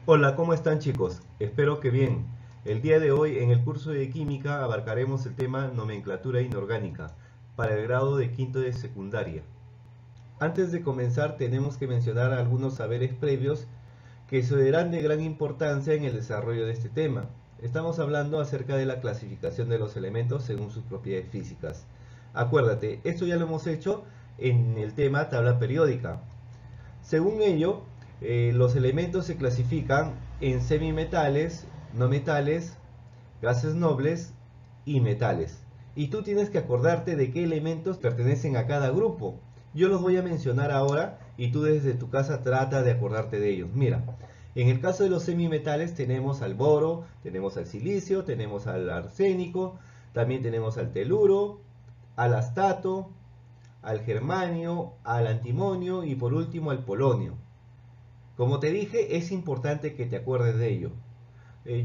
Hola, ¿cómo están chicos? Espero que bien. El día de hoy en el curso de química abarcaremos el tema nomenclatura inorgánica para el grado de quinto de secundaria. Antes de comenzar tenemos que mencionar algunos saberes previos que serán de gran importancia en el desarrollo de este tema. Estamos hablando acerca de la clasificación de los elementos según sus propiedades físicas. Acuérdate, esto ya lo hemos hecho en el tema tabla periódica. Según ello, los elementos se clasifican en semimetales, no metales, gases nobles y metales. Y tú tienes que acordarte de qué elementos pertenecen a cada grupo. Yo los voy a mencionar ahora y tú desde tu casa trata de acordarte de ellos. Mira, en el caso de los semimetales tenemos al boro, tenemos al silicio, tenemos al arsénico, también tenemos al teluro, al astato, al germanio, al antimonio y por último al polonio. Como te dije, es importante que te acuerdes de ello.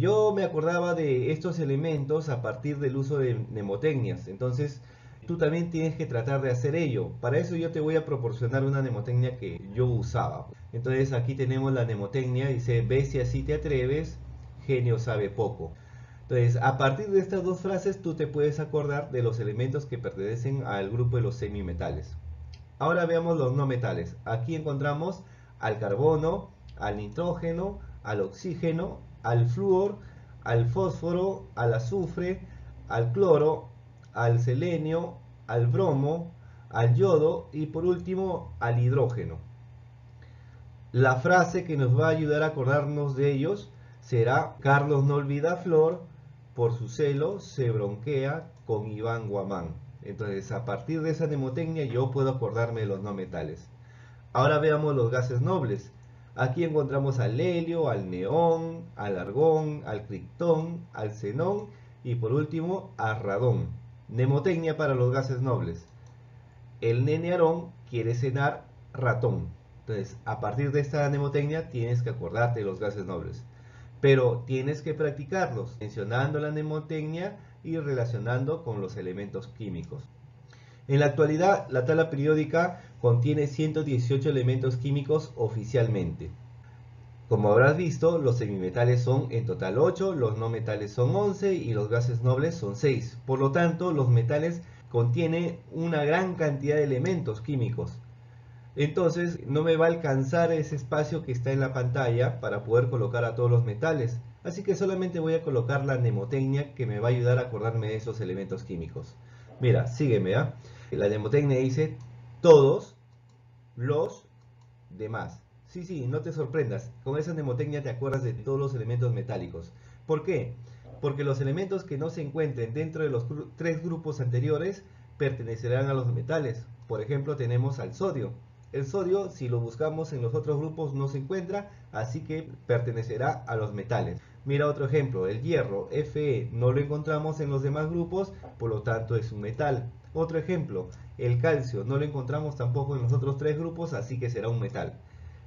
Yo me acordaba de estos elementos a partir del uso de mnemotecnias, entonces tú también tienes que tratar de hacer ello. Para eso yo te voy a proporcionar una mnemotecnia que yo usaba. Entonces aquí tenemos la mnemotecnia, dice, ve si así te atreves, genio sabe poco. Entonces, a partir de estas dos frases tú te puedes acordar de los elementos que pertenecen al grupo de los semimetales. Ahora veamos los no metales. Aquí encontramos al carbono, al nitrógeno, al oxígeno, al flúor, al fósforo, al azufre, al cloro, al selenio, al bromo, al yodo y por último al hidrógeno. La frase que nos va a ayudar a acordarnos de ellos será: Carlos no olvida a Flor, por su celo se bronquea con Iván Guamán. Entonces, a partir de esa mnemotecnia yo puedo acordarme de los no metales. Ahora veamos los gases nobles. Aquí encontramos al helio, al neón, al argón, al criptón, al xenón y por último al radón. Mnemotecnia para los gases nobles: el nene Aarón quiere cenar ratón. Entonces, a partir de esta mnemotecnia tienes que acordarte de los gases nobles. Pero tienes que practicarlos, mencionando la mnemotecnia y relacionando con los elementos químicos. En la actualidad, la tabla periódica contiene 118 elementos químicos oficialmente. Como habrás visto, los semimetales son en total 8, los no metales son 11 y los gases nobles son 6. Por lo tanto, los metales contienen una gran cantidad de elementos químicos. Entonces, no me va a alcanzar ese espacio que está en la pantalla para poder colocar a todos los metales. Así que solamente voy a colocar la mnemotecnia que me va a ayudar a acordarme de esos elementos químicos. Mira, sígueme, ¿ah? La mnemotecnia dice todos los demás. Sí, sí, no te sorprendas. Con esa mnemotecnia te acuerdas de todos los elementos metálicos. ¿Por qué? Porque los elementos que no se encuentren dentro de los tres grupos anteriores pertenecerán a los metales. Por ejemplo, tenemos al sodio. El sodio, si lo buscamos en los otros grupos, no se encuentra, así que pertenecerá a los metales. Mira otro ejemplo, el hierro, Fe, no lo encontramos en los demás grupos, por lo tanto es un metal. Otro ejemplo, el calcio, no lo encontramos tampoco en los otros tres grupos, así que será un metal.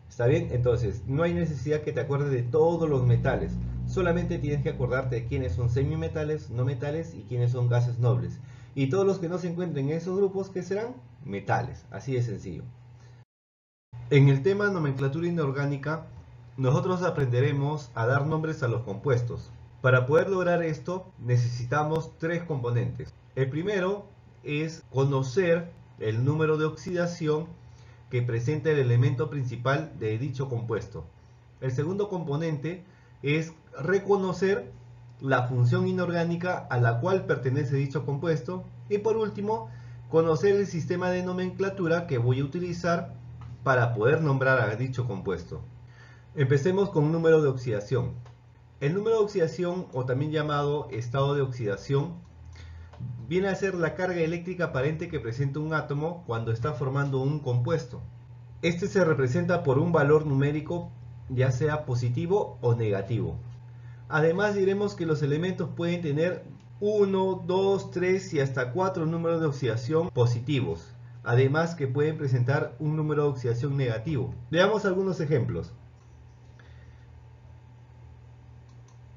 ¿Está bien? Entonces, no hay necesidad que te acuerdes de todos los metales. Solamente tienes que acordarte de quiénes son semimetales, no metales y quiénes son gases nobles. Y todos los que no se encuentren en esos grupos, ¿qué serán? Metales. Así de sencillo. En el tema nomenclatura inorgánica, nosotros aprenderemos a dar nombres a los compuestos. Para poder lograr esto, necesitamos tres componentes. El primero es conocer el número de oxidación que presenta el elemento principal de dicho compuesto. El segundo componente es reconocer la función inorgánica a la cual pertenece dicho compuesto. Y por último, conocer el sistema de nomenclatura que voy a utilizar para poder nombrar a dicho compuesto. Empecemos con número de oxidación. El número de oxidación, o también llamado estado de oxidación, viene a ser la carga eléctrica aparente que presenta un átomo cuando está formando un compuesto. Este se representa por un valor numérico, ya sea positivo o negativo. Además diremos que los elementos pueden tener 1, 2, 3 y hasta 4 números de oxidación positivos. Además que pueden presentar un número de oxidación negativo. Veamos algunos ejemplos.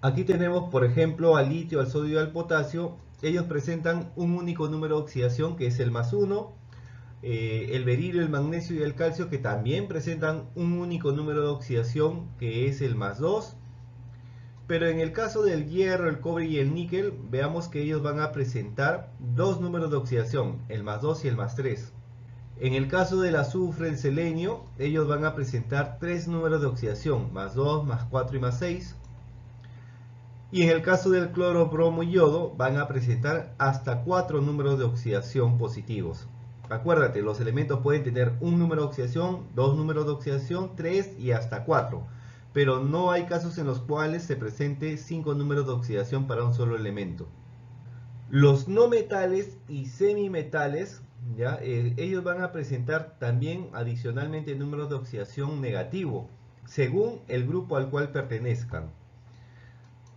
Aquí tenemos, por ejemplo, al litio, al sodio y al potasio. Ellos presentan un único número de oxidación, que es el +1. el berilio, el magnesio y el calcio, que también presentan un único número de oxidación, que es el +2. Pero en el caso del hierro, el cobre y el níquel, veamos que ellos van a presentar dos números de oxidación, el +2 y el +3. En el caso del azufre, el selenio, ellos van a presentar tres números de oxidación, +2, +4 y +6. Y en el caso del cloro, bromo y yodo, van a presentar hasta 4 números de oxidación positivos. Acuérdate, los elementos pueden tener un número de oxidación, dos números de oxidación, 3 y hasta 4. Pero no hay casos en los cuales se presente 5 números de oxidación para un solo elemento. Los no metales y semimetales, ¿ya? Ellos van a presentar también adicionalmente números de oxidación negativo, según el grupo al cual pertenezcan.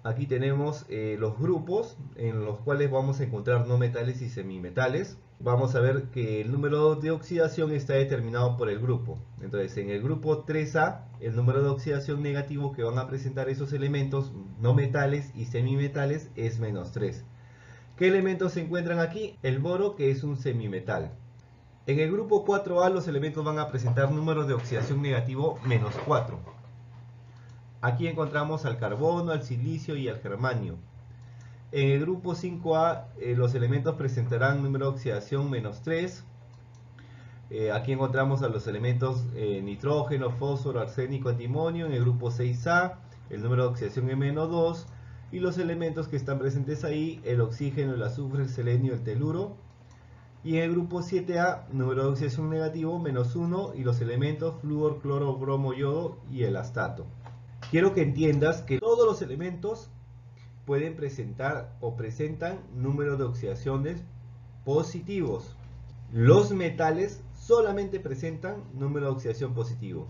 Aquí tenemos los grupos en los cuales vamos a encontrar no metales y semimetales. Vamos a ver que el número de oxidación está determinado por el grupo. Entonces, en el grupo 3A, el número de oxidación negativo que van a presentar esos elementos no metales y semimetales es -3. ¿Qué elementos se encuentran aquí? El boro, que es un semimetal. En el grupo 4A, los elementos van a presentar números de oxidación negativo -4. Aquí encontramos al carbono, al silicio y al germanio. En el grupo 5A, los elementos presentarán número de oxidación -3. Aquí encontramos a los elementos nitrógeno, fósforo, arsénico, antimonio. En el grupo 6A, el número de oxidación es -2. Y los elementos que están presentes ahí, el oxígeno, el azufre, el selenio, el teluro. Y en el grupo 7A, número de oxidación negativo -1. Y los elementos flúor, cloro, bromo, yodo y el astato. Quiero que entiendas que todos los elementos pueden presentar o presentan números de oxidaciones positivos. Los metales solamente presentan número de oxidación positivo.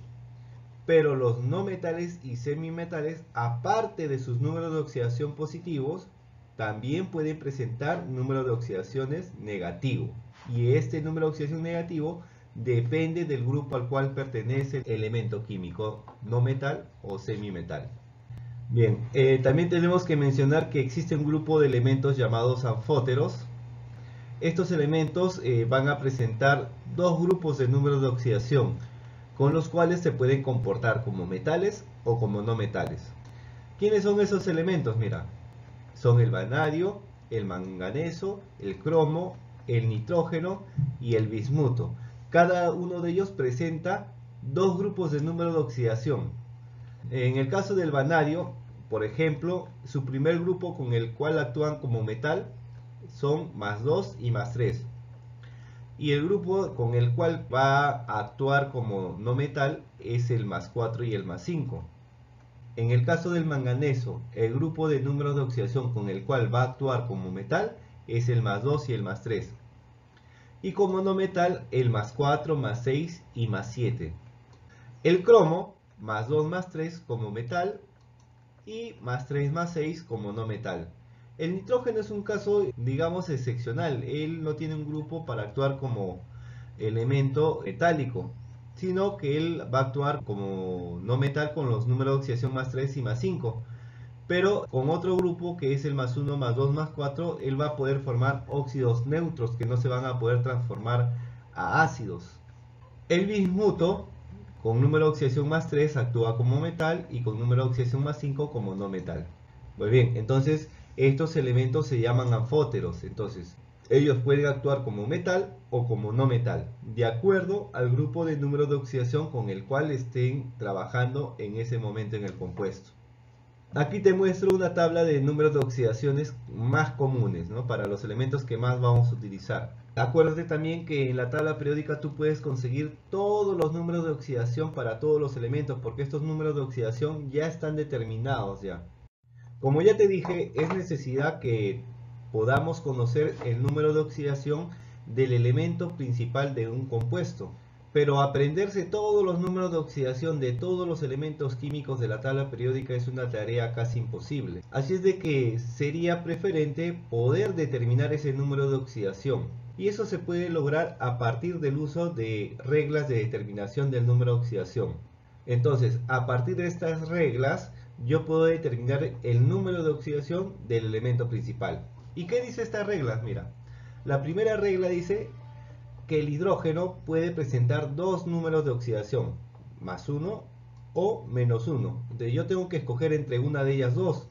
Pero los no metales y semimetales, aparte de sus números de oxidación positivos, también pueden presentar número de oxidaciones negativo. Y este número de oxidación negativo depende del grupo al cual pertenece el elemento químico, no metal o semimetal. Bien, también tenemos que mencionar que existe un grupo de elementos llamados anfóteros. Estos elementos van a presentar dos grupos de números de oxidación, con los cuales se pueden comportar como metales o como no metales. ¿Quiénes son esos elementos? Mira, son el vanadio, el manganeso, el cromo, el nitrógeno y el bismuto. Cada uno de ellos presenta dos grupos de número de oxidación. En el caso del vanadio, por ejemplo, su primer grupo con el cual actúan como metal son +2 y +3. Y el grupo con el cual va a actuar como no metal es el +4 y el +5. En el caso del manganeso, el grupo de números de oxidación con el cual va a actuar como metal es el +2 y el +3. Y como no metal, el +4, +6 y +7. El cromo, +2, +3 como metal y +3, +6 como no metal. El nitrógeno es un caso, digamos, excepcional. Él no tiene un grupo para actuar como elemento metálico, sino que él va a actuar como no metal con los números de oxidación +3 y +5. Pero con otro grupo que es el +1, +2, +4, él va a poder formar óxidos neutros que no se van a poder transformar a ácidos. El bismuto, con número de oxidación +3, actúa como metal y con número de oxidación +5 como no metal. Muy bien, entonces estos elementos se llaman anfóteros. Entonces, ellos pueden actuar como metal o como no metal, de acuerdo al grupo de número de oxidación con el cual estén trabajando en ese momento en el compuesto. Aquí te muestro una tabla de números de oxidaciones más comunes, ¿no? Para los elementos que más vamos a utilizar. Acuérdate también que en la tabla periódica tú puedes conseguir todos los números de oxidación para todos los elementos, porque estos números de oxidación ya están determinados ya. Como ya te dije, es necesidad que podamos conocer el número de oxidación del elemento principal de un compuesto. Pero aprenderse todos los números de oxidación de todos los elementos químicos de la tabla periódica es una tarea casi imposible. Así es de que sería preferente poder determinar ese número de oxidación. Y eso se puede lograr a partir del uso de reglas de determinación del número de oxidación. Entonces, a partir de estas reglas, yo puedo determinar el número de oxidación del elemento principal. ¿Y qué dice esta regla? Mira, la primera regla dice que el hidrógeno puede presentar dos números de oxidación, +1 o -1. Entonces yo tengo que escoger entre una de ellas dos.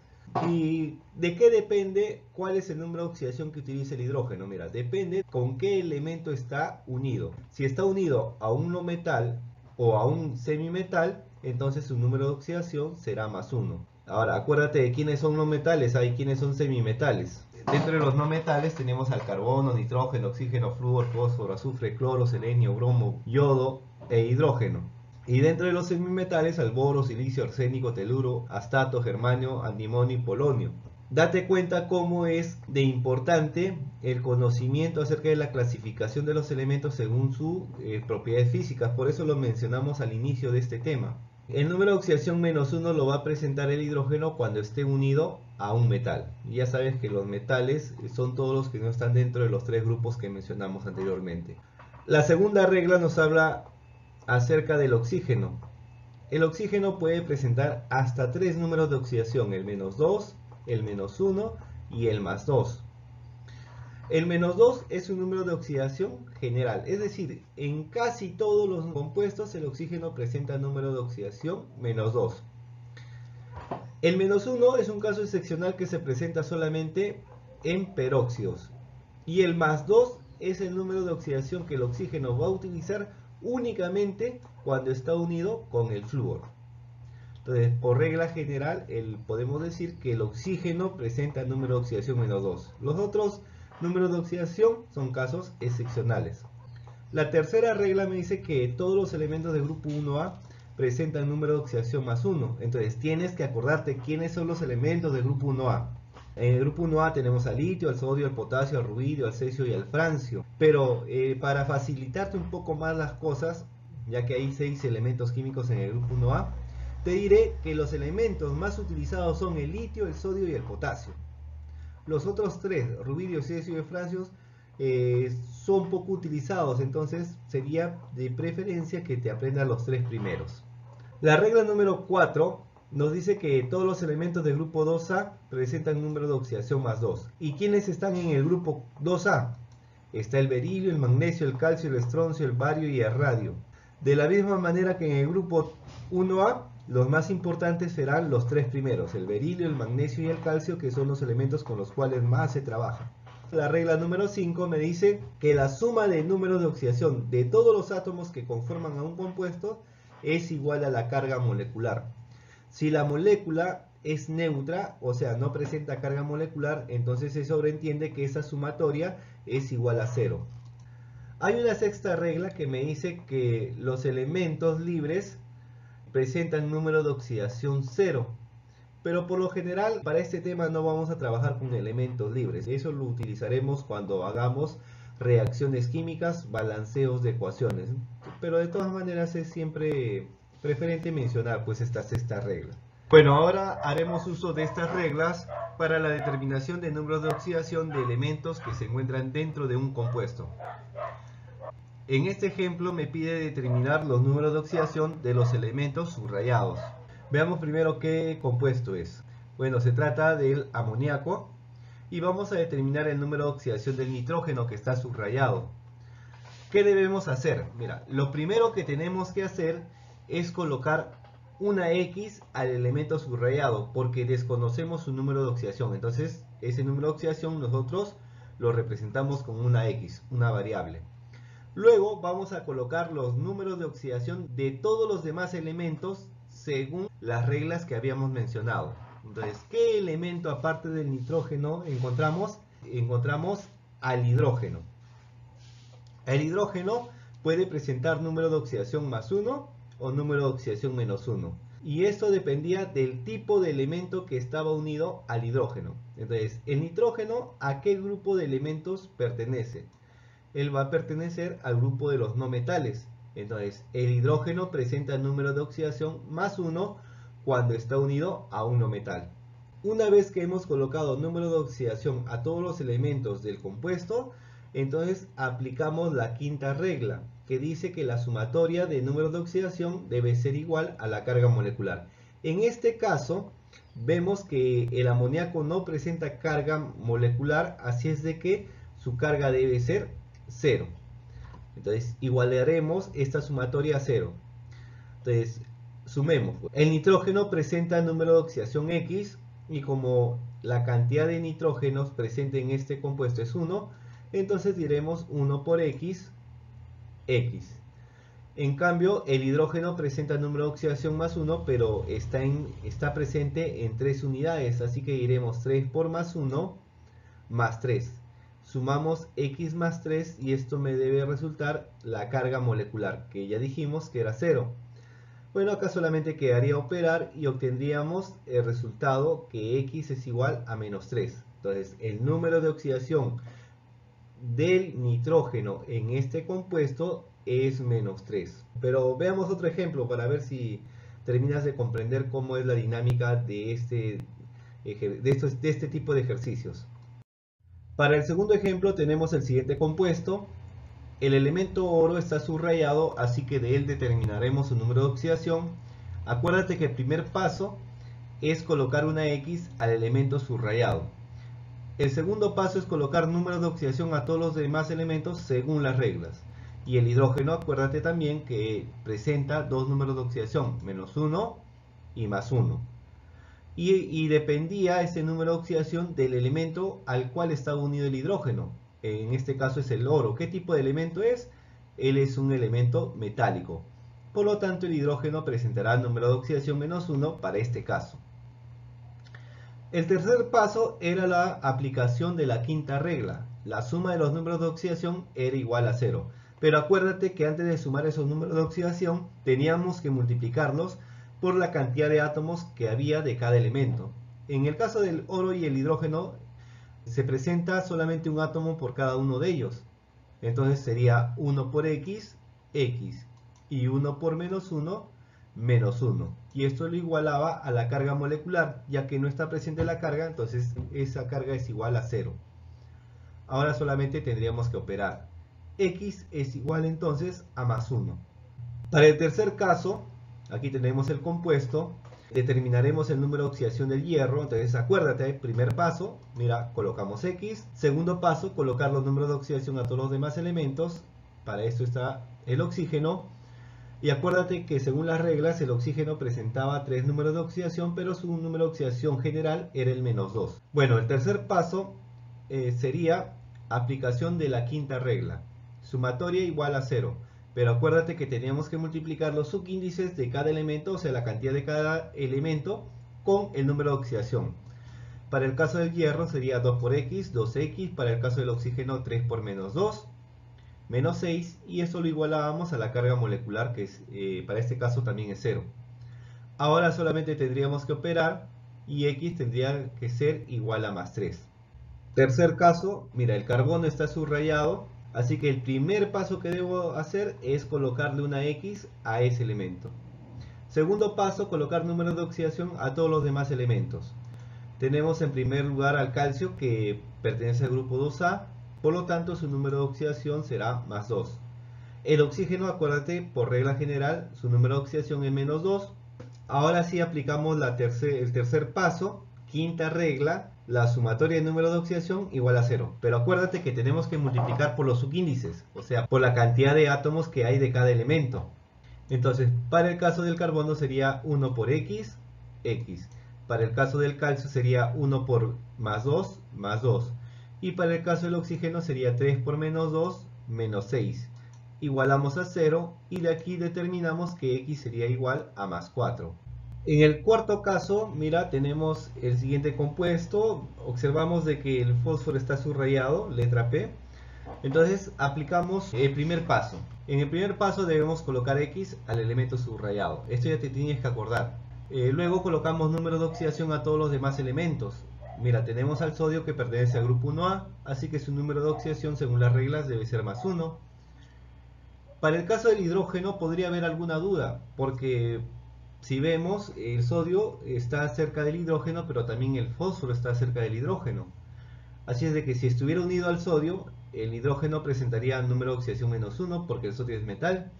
¿Y de qué depende cuál es el número de oxidación que utiliza el hidrógeno? Mira, depende con qué elemento está unido. Si está unido a un no metal o a un semimetal, entonces su número de oxidación será +1. Ahora, acuérdate de quiénes son no metales, hay quiénes son semimetales. Dentro de los no metales tenemos al carbono, nitrógeno, oxígeno, flúor, fósforo, azufre, cloro, selenio, bromo, yodo e hidrógeno. Y dentro de los semimetales al boro, silicio, arsénico, teluro, astato, germanio, antimonio y polonio. Date cuenta cómo es de importante el conocimiento acerca de la clasificación de los elementos según sus propiedades físicas. Por eso lo mencionamos al inicio de este tema. El número de oxidación -1 lo va a presentar el hidrógeno cuando esté unido a un metal. Ya sabes que los metales son todos los que no están dentro de los tres grupos que mencionamos anteriormente. La segunda regla nos habla acerca del oxígeno. El oxígeno puede presentar hasta tres números de oxidación, el -2, el -1 y el +2. El -2 es un número de oxidación general, es decir, en casi todos los compuestos el oxígeno presenta número de oxidación -2. El -1 es un caso excepcional que se presenta solamente en peróxidos. Y el +2 es el número de oxidación que el oxígeno va a utilizar únicamente cuando está unido con el flúor. Entonces, por regla general, podemos decir que el oxígeno presenta número de oxidación -2. Los otros números de oxidación son casos excepcionales. La tercera regla me dice que todos los elementos del grupo 1A presentan número de oxidación +1. Entonces tienes que acordarte quiénes son los elementos del grupo 1A. En el grupo 1A tenemos al litio, al sodio, al potasio, al rubidio, al cesio y al francio. Pero para facilitarte un poco más las cosas, ya que hay 6 elementos químicos en el grupo 1A, te diré que los elementos más utilizados son el litio, el sodio y el potasio. Los otros 3, rubidio, cesio y francio, son poco utilizados, entonces sería de preferencia que te aprendas los 3 primeros. La regla número 4 nos dice que todos los elementos del grupo 2A presentan número de oxidación +2. ¿Y quiénes están en el grupo 2A? Está el berilio, el magnesio, el calcio, el estroncio, el bario y el radio. De la misma manera que en el grupo 1A, los más importantes serán los 3 primeros, el berilio, el magnesio y el calcio, que son los elementos con los cuales más se trabaja. La regla número 5 me dice que la suma de números de oxidación de todos los átomos que conforman a un compuesto es igual a la carga molecular. Si la molécula es neutra, o sea, no presenta carga molecular, entonces se sobreentiende que esa sumatoria es igual a 0. Hay una sexta regla que me dice que los elementos libres presentan número de oxidación 0. Pero por lo general, para este tema no vamos a trabajar con elementos libres. Eso lo utilizaremos cuando hagamos reacciones químicas, balanceos de ecuaciones. Pero de todas maneras es siempre preferente mencionar pues esta sexta regla. Bueno, ahora haremos uso de estas reglas para la determinación de números de oxidación de elementos que se encuentran dentro de un compuesto. En este ejemplo me pide determinar los números de oxidación de los elementos subrayados. Veamos primero qué compuesto es. Bueno, se trata del amoníaco y vamos a determinar el número de oxidación del nitrógeno que está subrayado. ¿Qué debemos hacer? Mira, lo primero que tenemos que hacer es colocar una X al elemento subrayado porque desconocemos su número de oxidación. Entonces, ese número de oxidación nosotros lo representamos con una X, una variable. Luego vamos a colocar los números de oxidación de todos los demás elementos según las reglas que habíamos mencionado. Entonces, ¿qué elemento aparte del nitrógeno encontramos? Encontramos al hidrógeno. El hidrógeno puede presentar número de oxidación +1 o número de oxidación -1. Y esto dependía del tipo de elemento que estaba unido al hidrógeno. Entonces, el nitrógeno, ¿a qué grupo de elementos pertenece? Él va a pertenecer al grupo de los no metales. Entonces, el hidrógeno presenta número de oxidación +1 cuando está unido a un no metal. Una vez que hemos colocado número de oxidación a todos los elementos del compuesto, entonces aplicamos la quinta regla, que dice que la sumatoria de números de oxidación debe ser igual a la carga molecular. En este caso, vemos que el amoníaco no presenta carga molecular, así es de que su carga debe ser 0. Entonces igualaremos esta sumatoria a 0. Entonces sumemos. El nitrógeno presenta número de oxidación X y como la cantidad de nitrógenos presente en este compuesto es 1, entonces diremos 1 por X, X. En cambio, el hidrógeno presenta número de oxidación más 1, pero está presente en 3 unidades, así que diremos 3 por más 1, más 3. Sumamos X más 3 y esto me debe resultar la carga molecular, que ya dijimos que era 0. Bueno, acá solamente quedaría operar y obtendríamos el resultado que X es igual a menos 3. Entonces, el número de oxidación del nitrógeno en este compuesto es menos 3. Pero veamos otro ejemplo para ver si terminas de comprender cómo es la dinámica de este tipo de ejercicios. Para el segundo ejemplo tenemos el siguiente compuesto. El elemento oro está subrayado, así que de él determinaremos su número de oxidación. Acuérdate que el primer paso es colocar una X al elemento subrayado. El segundo paso es colocar números de oxidación a todos los demás elementos según las reglas. Y el hidrógeno, acuérdate también que presenta dos números de oxidación, menos 1 y más 1. Y dependía ese número de oxidación del elemento al cual está unido el hidrógeno. En este caso es el oro. ¿Qué tipo de elemento es? Él es un elemento metálico. Por lo tanto, el hidrógeno presentará el número de oxidación menos 1 para este caso. El tercer paso era la aplicación de la quinta regla. La suma de los números de oxidación era igual a 0. Pero acuérdate que antes de sumar esos números de oxidación teníamos que multiplicarlos por la cantidad de átomos que había de cada elemento. En el caso del oro y el hidrógeno se presenta solamente un átomo por cada uno de ellos. Entonces sería 1 por X, X. Y 1 por menos 1, menos 1. Y esto lo igualaba a la carga molecular, ya que no está presente la carga, entonces esa carga es igual a 0. Ahora solamente tendríamos que operar. X es igual entonces a más 1. Para el tercer caso, aquí tenemos el compuesto, determinaremos el número de oxidación del hierro. Entonces acuérdate, primer paso, mira, colocamos X. Segundo paso, colocar los números de oxidación a todos los demás elementos. Para esto está el oxígeno. Y acuérdate que según las reglas el oxígeno presentaba 3 números de oxidación, pero su número de oxidación general era el menos 2. Bueno, el tercer paso sería aplicación de la quinta regla. Sumatoria igual a 0. Pero acuérdate que teníamos que multiplicar los subíndices de cada elemento, o sea, la cantidad de cada elemento, con el número de oxidación. Para el caso del hierro sería 2 por X, 2X. Para el caso del oxígeno 3 por menos 2, menos 6. Y esto lo igualábamos a la carga molecular, que es, para este caso también es 0. Ahora solamente tendríamos que operar y X tendría que ser igual a más 3. Tercer caso, mira, el carbono está subrayado. Así que el primer paso que debo hacer es colocarle una X a ese elemento. Segundo paso, colocar números de oxidación a todos los demás elementos. Tenemos en primer lugar al calcio, que pertenece al grupo 2A, por lo tanto su número de oxidación será más 2. El oxígeno, acuérdate, por regla general, su número de oxidación es menos 2. Ahora sí aplicamos el tercer paso, quinta regla, la sumatoria de número de oxidación igual a 0. Pero acuérdate que tenemos que multiplicar por los subíndices, o sea, por la cantidad de átomos que hay de cada elemento. Entonces, para el caso del carbono sería 1 por X, X. Para el caso del calcio sería 1 por más 2, más 2. Y para el caso del oxígeno sería 3 por menos 2, menos 6. Igualamos a 0 y de aquí determinamos que X sería igual a más 4. En el cuarto caso, mira, tenemos el siguiente compuesto. Observamos de que el fósforo está subrayado, letra P. Entonces aplicamos el primer paso. En el primer paso debemos colocar X al elemento subrayado. Esto ya te tienes que acordar. Luego colocamos número de oxidación a todos los demás elementos. Mira, tenemos al sodio que pertenece al grupo 1A, así que su número de oxidación según las reglas debe ser más 1. Para el caso del hidrógeno podría haber alguna duda, porque si vemos, el sodio está cerca del hidrógeno, pero también el fósforo está cerca del hidrógeno. Así es de que si estuviera unido al sodio, el hidrógeno presentaría número de oxidación menos 1 porque el sodio es metal.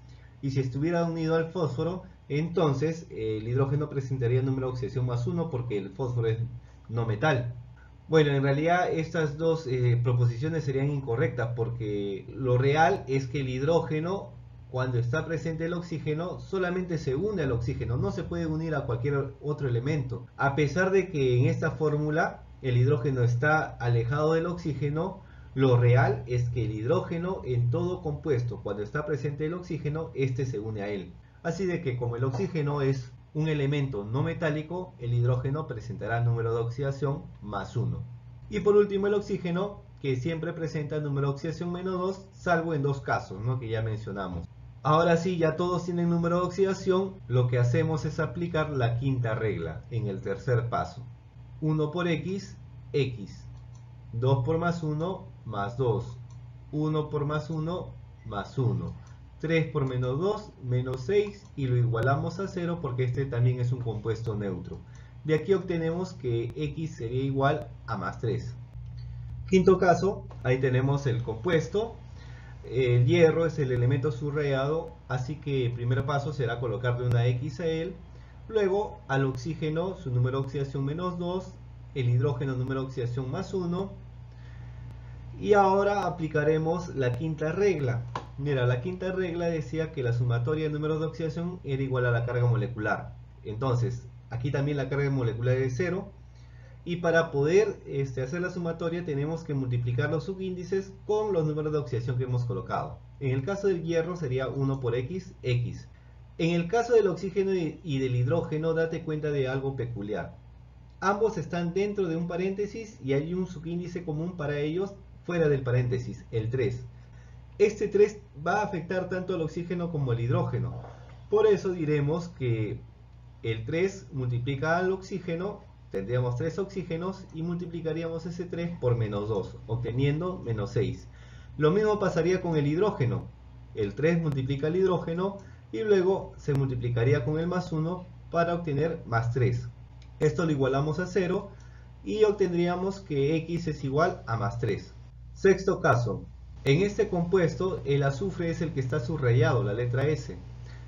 Y si estuviera unido al fósforo, entonces el hidrógeno presentaría número de oxidación más 1 porque el fósforo es no metal. Bueno, en realidad estas dos proposiciones serían incorrectas porque lo real es que el hidrógeno, cuando está presente el oxígeno, solamente se une al oxígeno, no se puede unir a cualquier otro elemento. A pesar de que en esta fórmula el hidrógeno está alejado del oxígeno, lo real es que el hidrógeno en todo compuesto, cuando está presente el oxígeno, este se une a él. Así de que como el oxígeno es un elemento no metálico, el hidrógeno presentará número de oxidación más 1. Y por último el oxígeno, que siempre presenta número de oxidación menos 2, salvo en dos casos, ¿no?, que ya mencionamos. Ahora sí, ya todos tienen número de oxidación, lo que hacemos es aplicar la quinta regla en el tercer paso. 1 por x, x. 2 por más 1, más 2. 1 por más 1, más 1. 3 por menos 2, menos 6, y lo igualamos a 0 porque este también es un compuesto neutro. De aquí obtenemos que x sería igual a más 3. Quinto caso, ahí tenemos el compuesto. El hierro es el elemento subrayado, así que el primer paso será colocarle una x a él. Luego al oxígeno su número de oxidación menos 2, el hidrógeno número de oxidación más 1. Y ahora aplicaremos la quinta regla. Mira, la quinta regla decía que la sumatoria de números de oxidación era igual a la carga molecular. Entonces, aquí también la carga molecular es 0. Y para poder hacer la sumatoria tenemos que multiplicar los subíndices con los números de oxidación que hemos colocado. En el caso del hierro sería 1 por x, x. En el caso del oxígeno y del hidrógeno, date cuenta de algo peculiar. Ambos están dentro de un paréntesis y hay un subíndice común para ellos fuera del paréntesis, el 3. Este 3 va a afectar tanto al oxígeno como al hidrógeno. Por eso diremos que el 3 multiplica al oxígeno, tendríamos 3 oxígenos y multiplicaríamos ese 3 por menos 2, obteniendo menos 6. Lo mismo pasaría con el hidrógeno. El 3 multiplica al hidrógeno y luego se multiplicaría con el más 1 para obtener más 3. Esto lo igualamos a 0 y obtendríamos que x es igual a más 3. Sexto caso. En este compuesto el azufre es el que está subrayado, la letra S.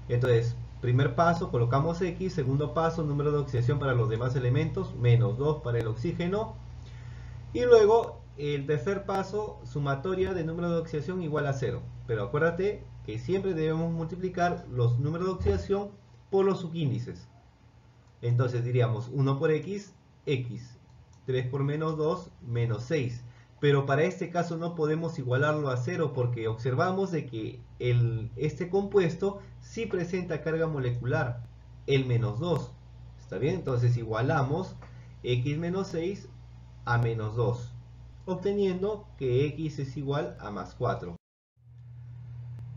Entonces, primer paso colocamos x, segundo paso número de oxidación para los demás elementos, menos 2 para el oxígeno. Y luego el tercer paso, sumatoria de número de oxidación igual a 0. Pero acuérdate que siempre debemos multiplicar los números de oxidación por los subíndices. Entonces diríamos 1 por x, x. 3 por menos 2, menos 6. Pero para este caso no podemos igualarlo a 0 porque observamos de que este compuesto sí presenta carga molecular, el menos 2. ¿Está bien? Entonces igualamos x menos 6 a menos 2, obteniendo que x es igual a más 4.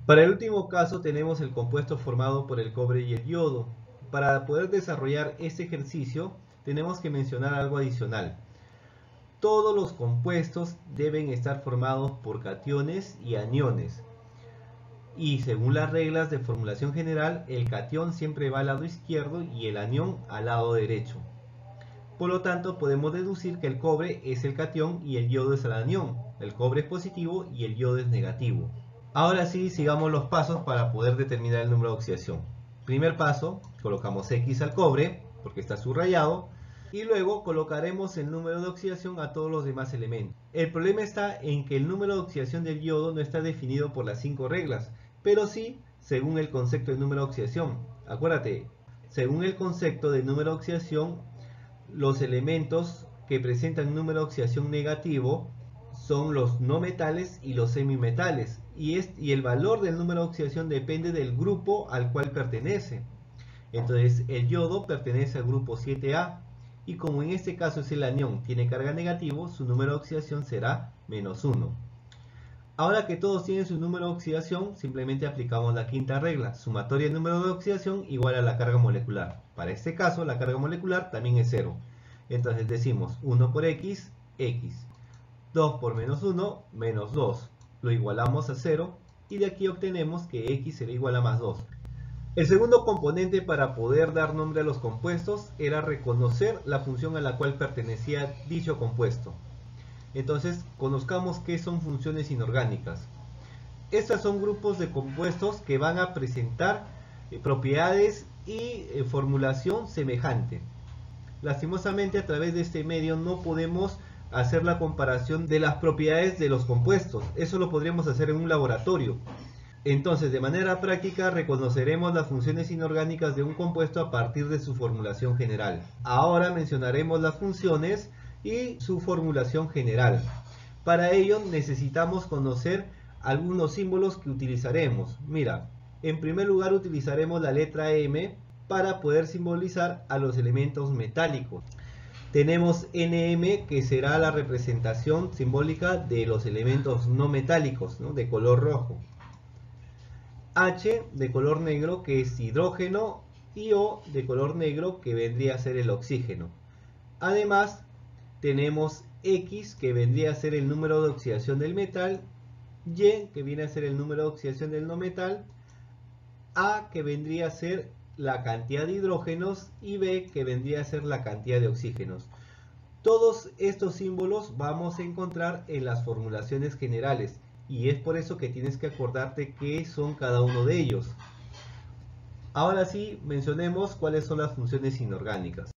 Para el último caso tenemos el compuesto formado por el cobre y el yodo. Para poder desarrollar este ejercicio tenemos que mencionar algo adicional. Todos los compuestos deben estar formados por cationes y aniones. Y según las reglas de formulación general, el catión siempre va al lado izquierdo y el anión al lado derecho. Por lo tanto, podemos deducir que el cobre es el catión y el yodo es el anión. El cobre es positivo y el yodo es negativo. Ahora sí, sigamos los pasos para poder determinar el número de oxidación. Primer paso, colocamos X al cobre, porque está subrayado. Y luego colocaremos el número de oxidación a todos los demás elementos. El problema está en que el número de oxidación del yodo no está definido por las 5 reglas, pero sí según el concepto de número de oxidación. Acuérdate, según el concepto de número de oxidación, los elementos que presentan número de oxidación negativo son los no metales y los semimetales. Y el valor del número de oxidación depende del grupo al cual pertenece. Entonces el yodo pertenece al grupo 7A. Y como en este caso es el anión, tiene carga negativo, su número de oxidación será menos 1. Ahora que todos tienen su número de oxidación, simplemente aplicamos la quinta regla. Sumatoria de número de oxidación igual a la carga molecular. Para este caso, la carga molecular también es 0. Entonces decimos 1 por x, x. 2 por menos 1, menos 2. Lo igualamos a 0 y de aquí obtenemos que x será igual a más 2. El segundo componente para poder dar nombre a los compuestos era reconocer la función a la cual pertenecía dicho compuesto. Entonces, conozcamos qué son funciones inorgánicas. Estas son grupos de compuestos que van a presentar propiedades y formulación semejante. Lastimosamente, a través de este medio no podemos hacer la comparación de las propiedades de los compuestos. Eso lo podríamos hacer en un laboratorio. Entonces, de manera práctica, reconoceremos las funciones inorgánicas de un compuesto a partir de su formulación general. Ahora mencionaremos las funciones y su formulación general. Para ello necesitamos conocer algunos símbolos que utilizaremos. Mira, en primer lugar utilizaremos la letra M para poder simbolizar a los elementos metálicos. Tenemos NM, que será la representación simbólica de los elementos no metálicos, ¿no?, de color rojo. H de color negro, que es hidrógeno, y O de color negro, que vendría a ser el oxígeno. Además, tenemos X, que vendría a ser el número de oxidación del metal, Y, que viene a ser el número de oxidación del no metal, A, que vendría a ser la cantidad de hidrógenos, y B, que vendría a ser la cantidad de oxígenos. Todos estos símbolos vamos a encontrar en las formulaciones generales, y es por eso que tienes que acordarte qué son cada uno de ellos. Ahora sí, mencionemos cuáles son las funciones inorgánicas.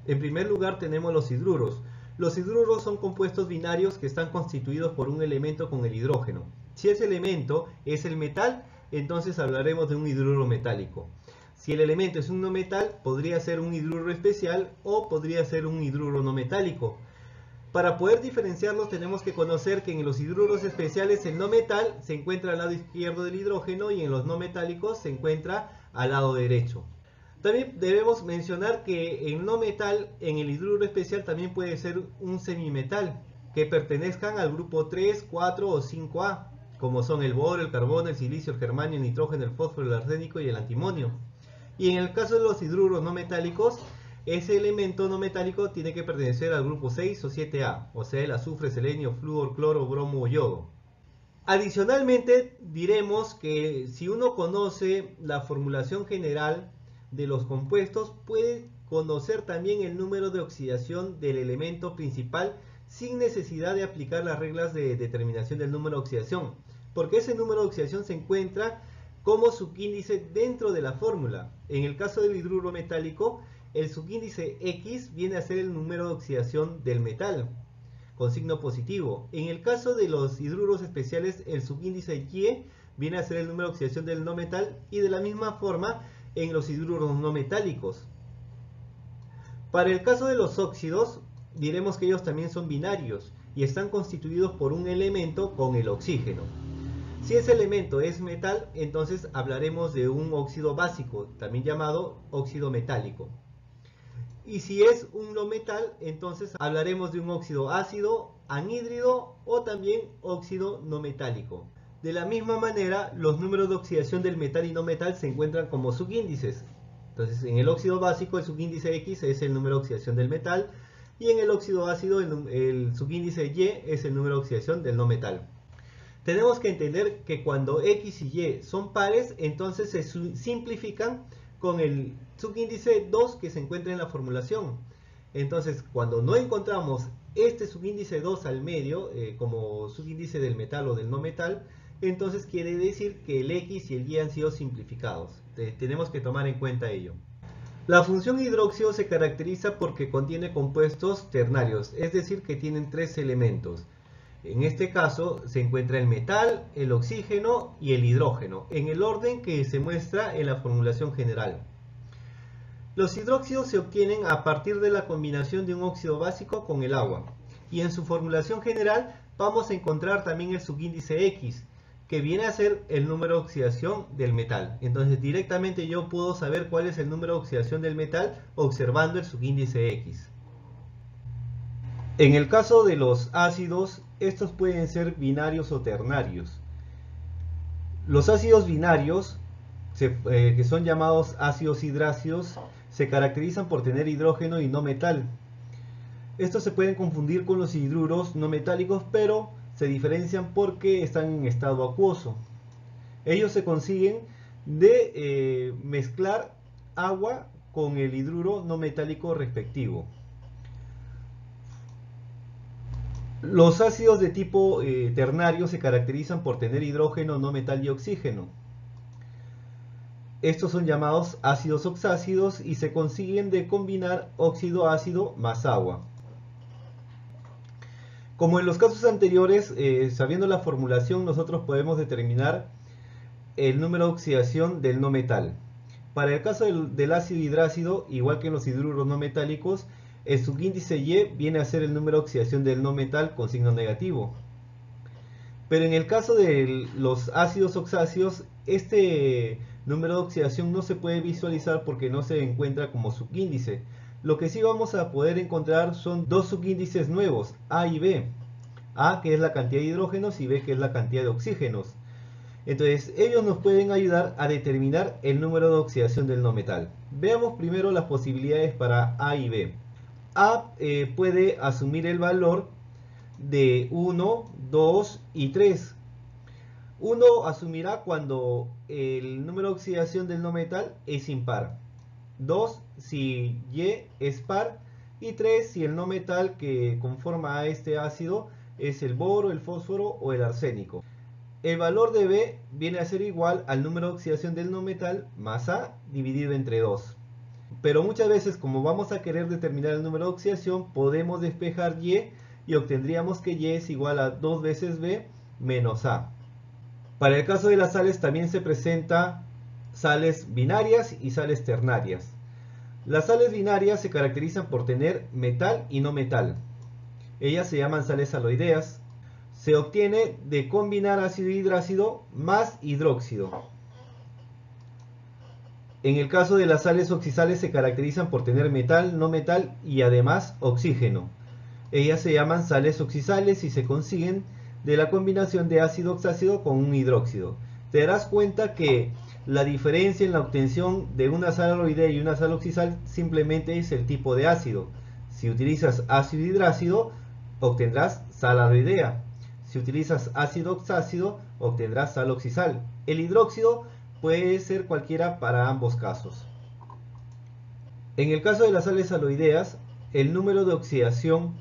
En primer lugar tenemos los hidruros. Los hidruros son compuestos binarios que están constituidos por un elemento con el hidrógeno. Si ese elemento es el metal, entonces hablaremos de un hidruro metálico. Si el elemento es un no metal, podría ser un hidruro especial o podría ser un hidruro no metálico. Para poder diferenciarlos tenemos que conocer que en los hidruros especiales el no metal se encuentra al lado izquierdo del hidrógeno y en los no metálicos se encuentra al lado derecho. También debemos mencionar que el no metal en el hidruro especial también puede ser un semimetal que pertenezcan al grupo 3, 4 o 5A, como son el boro, el carbono, el silicio, el germanio, el nitrógeno, el fósforo, el arsénico y el antimonio. Y en el caso de los hidruros no metálicos, ese elemento no metálico tiene que pertenecer al grupo 6 o 7A, o sea el azufre, selenio, flúor, cloro, bromo o yodo. Adicionalmente diremos que si uno conoce la formulación general de los compuestos, puede conocer también el número de oxidación del elemento principal sin necesidad de aplicar las reglas de determinación del número de oxidación, porque ese número de oxidación se encuentra como subíndice dentro de la fórmula. En el caso del hidruro metálico, el subíndice X viene a ser el número de oxidación del metal, con signo positivo. En el caso de los hidruros especiales, el subíndice Y viene a ser el número de oxidación del no metal, y de la misma forma en los hidruros no metálicos. Para el caso de los óxidos, diremos que ellos también son binarios y están constituidos por un elemento con el oxígeno. Si ese elemento es metal, entonces hablaremos de un óxido básico, también llamado óxido metálico. Y si es un no metal, entonces hablaremos de un óxido ácido, anhídrido o también óxido no metálico. De la misma manera, los números de oxidación del metal y no metal se encuentran como subíndices. Entonces, en el óxido básico, el subíndice X es el número de oxidación del metal, y en el óxido ácido, el subíndice Y es el número de oxidación del no metal. Tenemos que entender que cuando X y Y son pares, entonces se simplifican con el subíndice 2 que se encuentra en la formulación. Entonces, cuando no encontramos este subíndice 2 al medio, como subíndice del metal o del no metal, entonces quiere decir que el X y el Y han sido simplificados. Tenemos que tomar en cuenta ello. La función hidróxido se caracteriza porque contiene compuestos ternarios, es decir, que tienen 3 elementos. En este caso se encuentra el metal, el oxígeno y el hidrógeno, en el orden que se muestra en la formulación general. Los hidróxidos se obtienen a partir de la combinación de un óxido básico con el agua. Y en su formulación general vamos a encontrar también el subíndice X, que viene a ser el número de oxidación del metal. Entonces directamente yo puedo saber cuál es el número de oxidación del metal observando el subíndice X. En el caso de los ácidos, estos pueden ser binarios o ternarios. Los ácidos binarios, que son llamados ácidos hidrácidos, se caracterizan por tener hidrógeno y no metal. Estos se pueden confundir con los hidruros no metálicos, pero se diferencian porque están en estado acuoso. Ellos se consiguen de mezclar agua con el hidruro no metálico respectivo. Los ácidos de tipo ternario se caracterizan por tener hidrógeno, no metal y oxígeno. Estos son llamados ácidos oxácidos y se consiguen de combinar óxido ácido más agua. Como en los casos anteriores, sabiendo la formulación, nosotros podemos determinar el número de oxidación del no metal. Para el caso del ácido hidrácido, igual que en los hidruros no metálicos, el subíndice Y viene a ser el número de oxidación del no metal con signo negativo. Pero en el caso de los ácidos oxáceos, este número de oxidación no se puede visualizar porque no se encuentra como subíndice. Lo que sí vamos a poder encontrar son dos subíndices nuevos, A y B. A, que es la cantidad de hidrógenos, y B, que es la cantidad de oxígenos. Entonces, ellos nos pueden ayudar a determinar el número de oxidación del no metal. Veamos primero las posibilidades para A y B. A puede asumir el valor de 1, 2 y 3. 1 asumirá cuando el número de oxidación del no metal es impar. 2 si Y es par. Y 3 si el no metal que conforma a este ácido es el boro, el fósforo o el arsénico. El valor de B viene a ser igual al número de oxidación del no metal más A dividido entre 2. Pero muchas veces, como vamos a querer determinar el número de oxidación, podemos despejar y obtendríamos que Y es igual a 2 veces B menos A. Para el caso de las sales también se presenta sales binarias y sales ternarias. Las sales binarias se caracterizan por tener metal y no metal. Ellas se llaman sales aloideas. Se obtiene de combinar ácido hidrácido más hidróxido. En el caso de las sales oxisales se caracterizan por tener metal, no metal y además oxígeno. Ellas se llaman sales oxisales y se consiguen de la combinación de ácido oxácido con un hidróxido. Te darás cuenta que la diferencia en la obtención de una sal aloidea y una sal oxisal simplemente es el tipo de ácido. Si utilizas ácido hidrácido, obtendrás sal aloidea. Si utilizas ácido oxácido, obtendrás sal oxisal. El hidróxido puede ser cualquiera para ambos casos. En el caso de las sales aloideas, el número de oxidación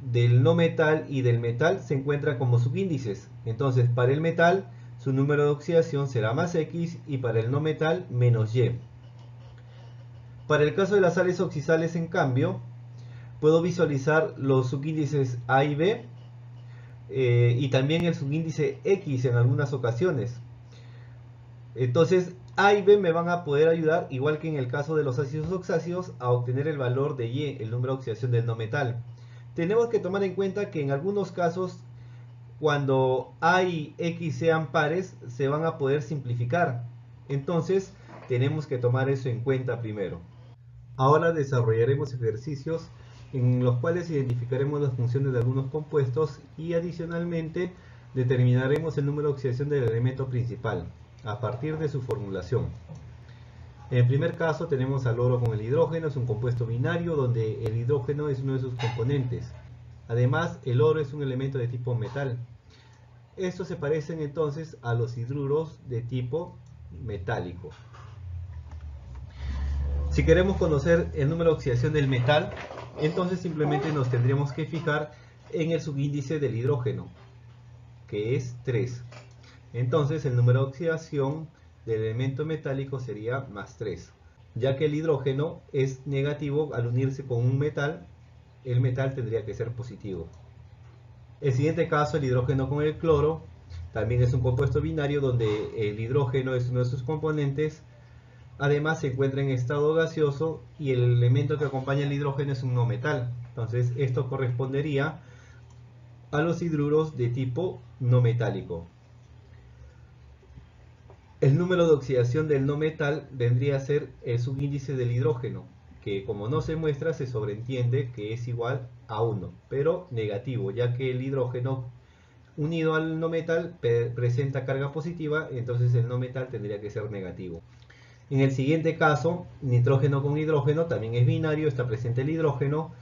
del no metal y del metal se encuentra como subíndices. Entonces, para el metal, su número de oxidación será más X y para el no metal, menos Y. Para el caso de las sales oxisales, en cambio, puedo visualizar los subíndices A y B y también el subíndice X en algunas ocasiones. Entonces, A y B me van a poder ayudar, igual que en el caso de los ácidos oxáceos, a obtener el valor de Y, el número de oxidación del no metal. Tenemos que tomar en cuenta que en algunos casos, cuando A y X sean pares, se van a poder simplificar. Entonces, tenemos que tomar eso en cuenta primero. Ahora desarrollaremos ejercicios en los cuales identificaremos las funciones de algunos compuestos y adicionalmente determinaremos el número de oxidación del elemento principal a partir de su formulación. En el primer caso tenemos al oro con el hidrógeno, es un compuesto binario donde el hidrógeno es uno de sus componentes. Además, el oro es un elemento de tipo metal. Estos se parecen entonces a los hidruros de tipo metálico. Si queremos conocer el número de oxidación del metal, entonces simplemente nos tendríamos que fijar en el subíndice del hidrógeno, que es 3. Entonces el número de oxidación del elemento metálico sería más 3, ya que el hidrógeno es negativo al unirse con un metal, el metal tendría que ser positivo. El siguiente caso, el hidrógeno con el cloro, también es un compuesto binario donde el hidrógeno es uno de sus componentes. Además se encuentra en estado gaseoso y el elemento que acompaña el hidrógeno es un no metal. Entonces esto correspondería a los hidruros de tipo no metálico. El número de oxidación del no metal vendría a ser el subíndice del hidrógeno, que como no se muestra se sobreentiende que es igual a 1, pero negativo, ya que el hidrógeno unido al no metal presenta carga positiva, entonces el no metal tendría que ser negativo. En el siguiente caso, nitrógeno con hidrógeno también es binario, está presente el hidrógeno,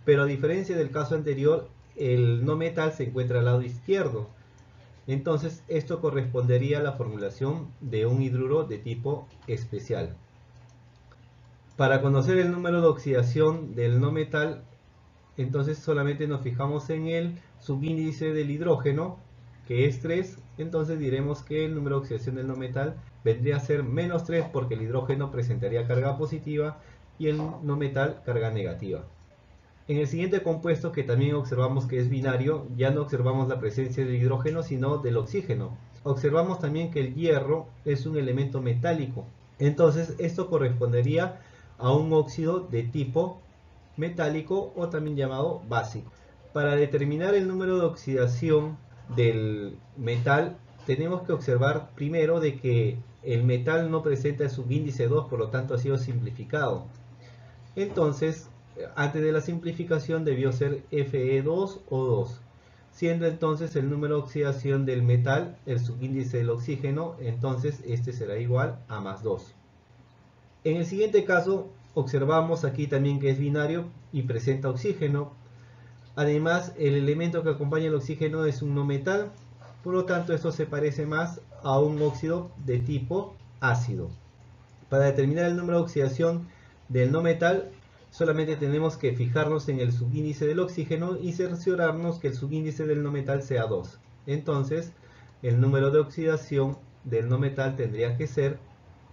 pero a diferencia del caso anterior, el no metal se encuentra al lado izquierdo. Entonces, esto correspondería a la formulación de un hidruro de tipo especial. Para conocer el número de oxidación del no metal, entonces solamente nos fijamos en el subíndice del hidrógeno, que es 3, entonces diremos que el número de oxidación del no metal vendría a ser menos 3 porque el hidrógeno presentaría carga positiva y el no metal carga negativa. En el siguiente compuesto, que también observamos que es binario, ya no observamos la presencia del hidrógeno sino del oxígeno. Observamos también que el hierro es un elemento metálico. Entonces esto correspondería a un óxido de tipo metálico o también llamado básico. Para determinar el número de oxidación del metal tenemos que observar primero de que el metal no presenta el subíndice 2, por lo tanto ha sido simplificado. Entonces, antes de la simplificación debió ser Fe2 o 2, siendo entonces el número de oxidación del metal el subíndice del oxígeno, entonces este será igual a más 2. En el siguiente caso observamos aquí también que es binario y presenta oxígeno. Además, el elemento que acompaña el oxígeno es un no metal, por lo tanto esto se parece más a un óxido de tipo ácido. Para determinar el número de oxidación del no metal solamente tenemos que fijarnos en el subíndice del oxígeno y cerciorarnos que el subíndice del no metal sea 2. Entonces el número de oxidación del no metal tendría que ser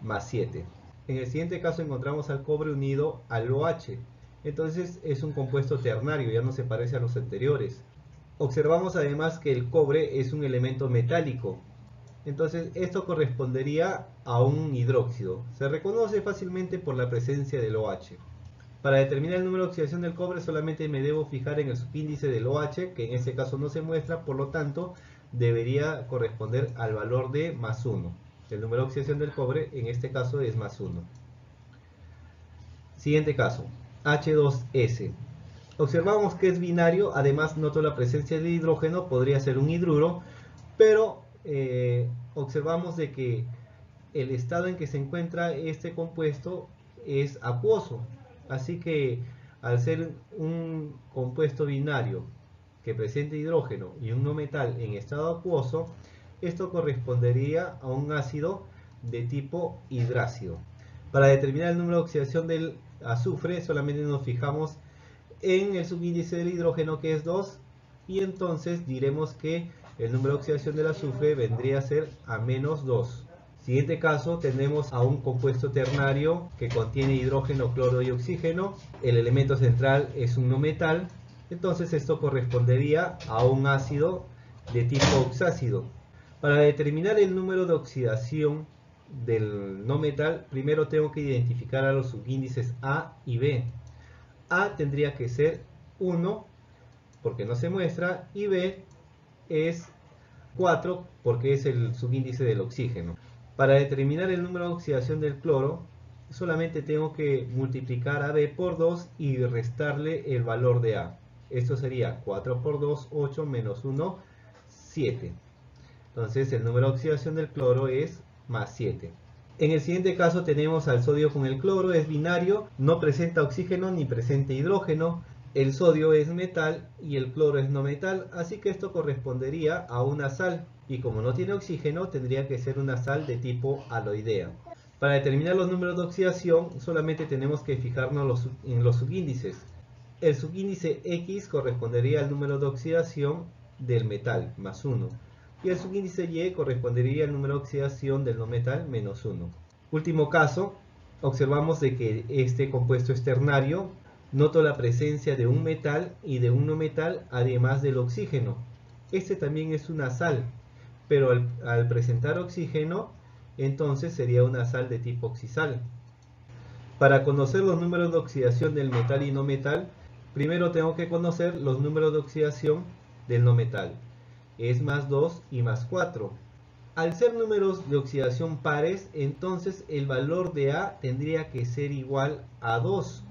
más 7. En el siguiente caso encontramos al cobre unido al OH. Entonces es un compuesto ternario, ya no se parece a los anteriores. Observamos además que el cobre es un elemento metálico. Entonces esto correspondería a un hidróxido. Se reconoce fácilmente por la presencia del OH. Para determinar el número de oxidación del cobre solamente me debo fijar en el subíndice del OH, que en este caso no se muestra, por lo tanto debería corresponder al valor de más 1. El número de oxidación del cobre en este caso es más 1. Siguiente caso, H2S. Observamos que es binario, además noto la presencia de hidrógeno, podría ser un hidruro, pero observamos de que el estado en que se encuentra este compuesto es acuoso. Así que al ser un compuesto binario que presenta hidrógeno y un no metal en estado acuoso, esto correspondería a un ácido de tipo hidrácido. Para determinar el número de oxidación del azufre solamente nos fijamos en el subíndice del hidrógeno, que es 2, y entonces diremos que el número de oxidación del azufre vendría a ser a menos 2. Siguiente caso, tenemos a un compuesto ternario que contiene hidrógeno, cloro y oxígeno. El elemento central es un no metal, entonces esto correspondería a un ácido de tipo oxácido. Para determinar el número de oxidación del no metal, primero tengo que identificar a los subíndices A y B. A tendría que ser 1 porque no se muestra, y B es 4 porque es el subíndice del oxígeno. Para determinar el número de oxidación del cloro solamente tengo que multiplicar a B por 2 y restarle el valor de A. Esto sería 4 por 2, 8, menos 1, 7. Entonces el número de oxidación del cloro es más 7. En el siguiente caso tenemos al sodio con el cloro, es binario, no presenta oxígeno ni presenta hidrógeno. El sodio es metal y el cloro es no metal, así que esto correspondería a una sal. Y como no tiene oxígeno, tendría que ser una sal de tipo aloidea. Para determinar los números de oxidación, solamente tenemos que fijarnos en los subíndices. El subíndice X correspondería al número de oxidación del metal, más 1. Y el subíndice Y correspondería al número de oxidación del no metal, menos 1. Último caso, observamos de que este compuesto es ternario. Noto la presencia de un metal y de un no metal, además del oxígeno. Este también es una sal, pero al presentar oxígeno, entonces sería una sal de tipo oxisal. Para conocer los números de oxidación del metal y no metal, primero tengo que conocer los números de oxidación del no metal. Es más 2 y más 4. Al ser números de oxidación pares, entonces el valor de A tendría que ser igual a 2.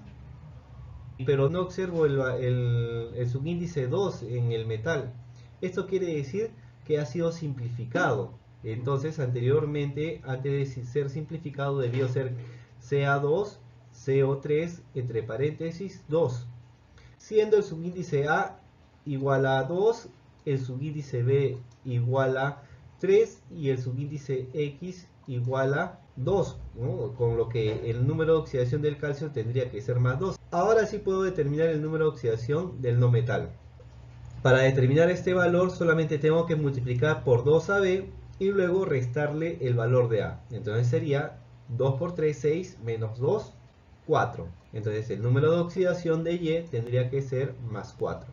Pero no observo el subíndice 2 en el metal. Esto quiere decir que ha sido simplificado. Entonces anteriormente, antes de ser simplificado, debió ser Ca2, CO3, entre paréntesis 2. Siendo el subíndice A igual a 2, el subíndice B igual a 3 y el subíndice X igual a 2, ¿no? Con lo que el número de oxidación del calcio tendría que ser más 2. Ahora sí puedo determinar el número de oxidación del no metal. Para determinar este valor solamente tengo que multiplicar por 2 a B y luego restarle el valor de A. Entonces sería 2 por 3, 6, menos 2, 4. Entonces el número de oxidación de Y tendría que ser más 4.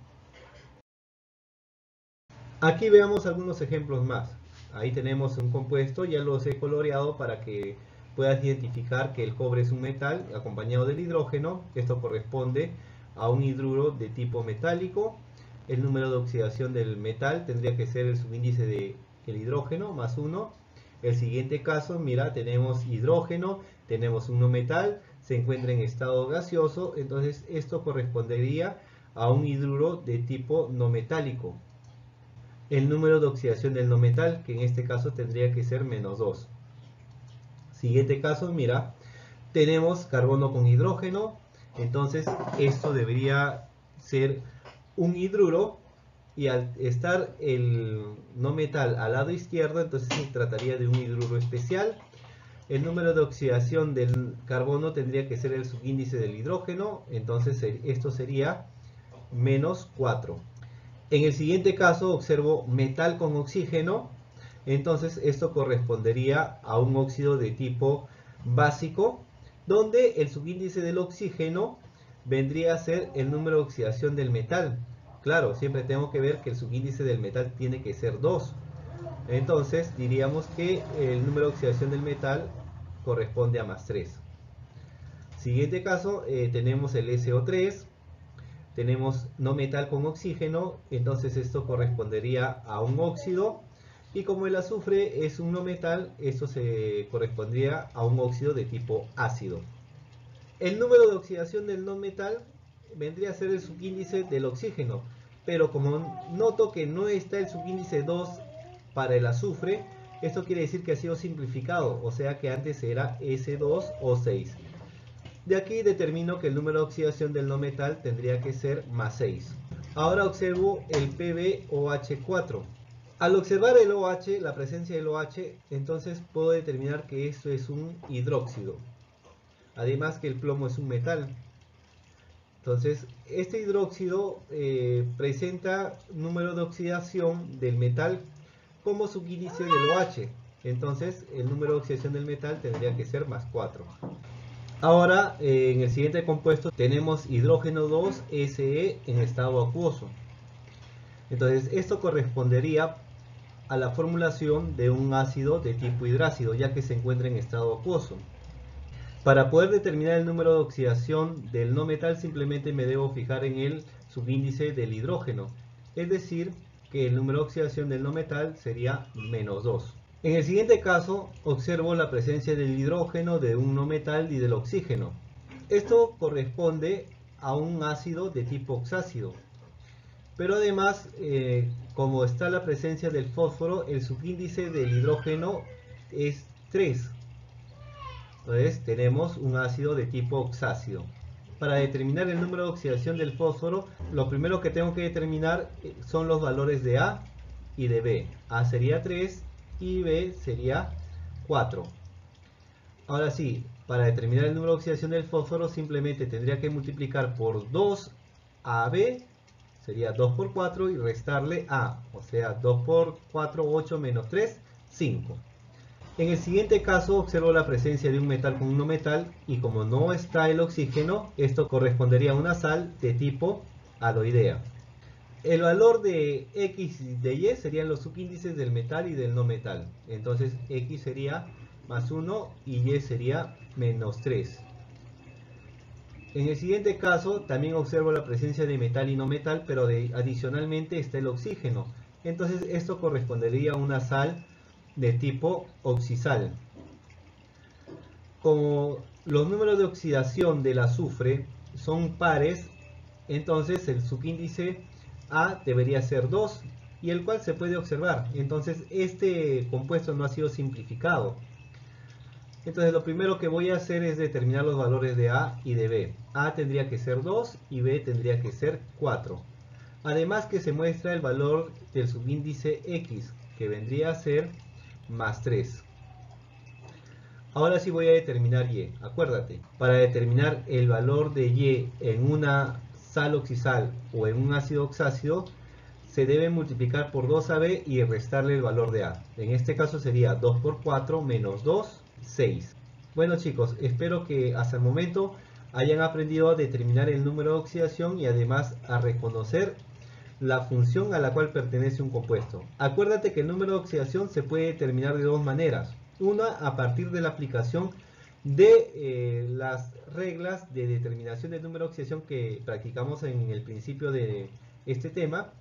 Aquí veamos algunos ejemplos más. Ahí tenemos un compuesto, ya los he coloreado para que puedas identificar que el cobre es un metal acompañado del hidrógeno. Esto corresponde a un hidruro de tipo metálico. El número de oxidación del metal tendría que ser el subíndice del hidrógeno más 1. El siguiente caso, mira, tenemos hidrógeno, tenemos un no metal, se encuentra en estado gaseoso, entonces esto correspondería a un hidruro de tipo no metálico. El número de oxidación del no metal, que en este caso tendría que ser menos 2. Siguiente caso, mira, tenemos carbono con hidrógeno, entonces esto debería ser un hidruro, y al estar el no metal al lado izquierdo, entonces se trataría de un hidruro especial. El número de oxidación del carbono tendría que ser el subíndice del hidrógeno, entonces esto sería menos 4. En el siguiente caso observo metal con oxígeno, entonces esto correspondería a un óxido de tipo básico, donde el subíndice del oxígeno vendría a ser el número de oxidación del metal. Claro, siempre tengo que ver que el subíndice del metal tiene que ser 2. Entonces diríamos que el número de oxidación del metal corresponde a más 3. Siguiente caso, tenemos el SO3. Tenemos no metal con oxígeno, entonces esto correspondería a un óxido. Y como el azufre es un no metal, esto se correspondería a un óxido de tipo ácido. El número de oxidación del no metal vendría a ser el subíndice del oxígeno, pero como noto que no está el subíndice 2 para el azufre, esto quiere decir que ha sido simplificado, o sea que antes era S2O6. De aquí determino que el número de oxidación del no metal tendría que ser más 6. Ahora observo el PbOH4. Al observar el OH, la presencia del OH, entonces puedo determinar que esto es un hidróxido. Además que el plomo es un metal. Entonces, este hidróxido presenta número de oxidación del metal como subíndice del OH. Entonces, el número de oxidación del metal tendría que ser más 4. Ahora, en el siguiente compuesto tenemos hidrógeno 2 Se en estado acuoso. Entonces, esto correspondería a la formulación de un ácido de tipo hidrácido, ya que se encuentra en estado acuoso. Para poder determinar el número de oxidación del no metal, simplemente me debo fijar en el subíndice del hidrógeno. Es decir, que el número de oxidación del no metal sería menos 2. En el siguiente caso, observo la presencia del hidrógeno, de un no metal y del oxígeno. Esto corresponde a un ácido de tipo oxácido. Pero además, como está la presencia del fósforo, el subíndice del hidrógeno es 3. Entonces tenemos un ácido de tipo oxácido. Para determinar el número de oxidación del fósforo, lo primero que tengo que determinar son los valores de A y de B. A sería 3 y B sería 4. Ahora sí, para determinar el número de oxidación del fósforo, simplemente tendría que multiplicar por 2 a B, sería 2 por 4, y restarle A, o sea, 2 por 4, 8 menos 3, 5. En el siguiente caso observo la presencia de un metal con un no metal, y como no está el oxígeno, esto correspondería a una sal de tipo aloidea. El valor de X y de Y serían los subíndices del metal y del no metal. Entonces X sería más 1 y Y sería menos 3. En el siguiente caso también observo la presencia de metal y no metal, pero adicionalmente está el oxígeno. Entonces esto correspondería a una sal de tipo oxisal. Como los números de oxidación del azufre son pares, entonces el subíndice A debería ser 2, y el cual se puede observar. Entonces este compuesto no ha sido simplificado. Entonces lo primero que voy a hacer es determinar los valores de A y de B. A tendría que ser 2 y B tendría que ser 4. Además que se muestra el valor del subíndice X, que vendría a ser más 3. Ahora sí voy a determinar Y. Acuérdate, para determinar el valor de Y en una sal oxisal o en un ácido oxácido, se debe multiplicar por 2AB y restarle el valor de A. En este caso sería 2 por 4 menos 2, 6. Bueno chicos, espero que hasta el momento hayan aprendido a determinar el número de oxidación y además a reconocer la función a la cual pertenece un compuesto. Acuérdate que el número de oxidación se puede determinar de dos maneras. Una, a partir de la aplicación de las reglas de determinación del número de oxidación que practicamos en el principio de este tema.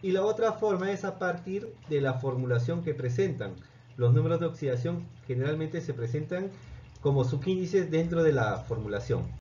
Y la otra forma es a partir de la formulación que presentan. Los números de oxidación generalmente se presentan como subíndices dentro de la formulación.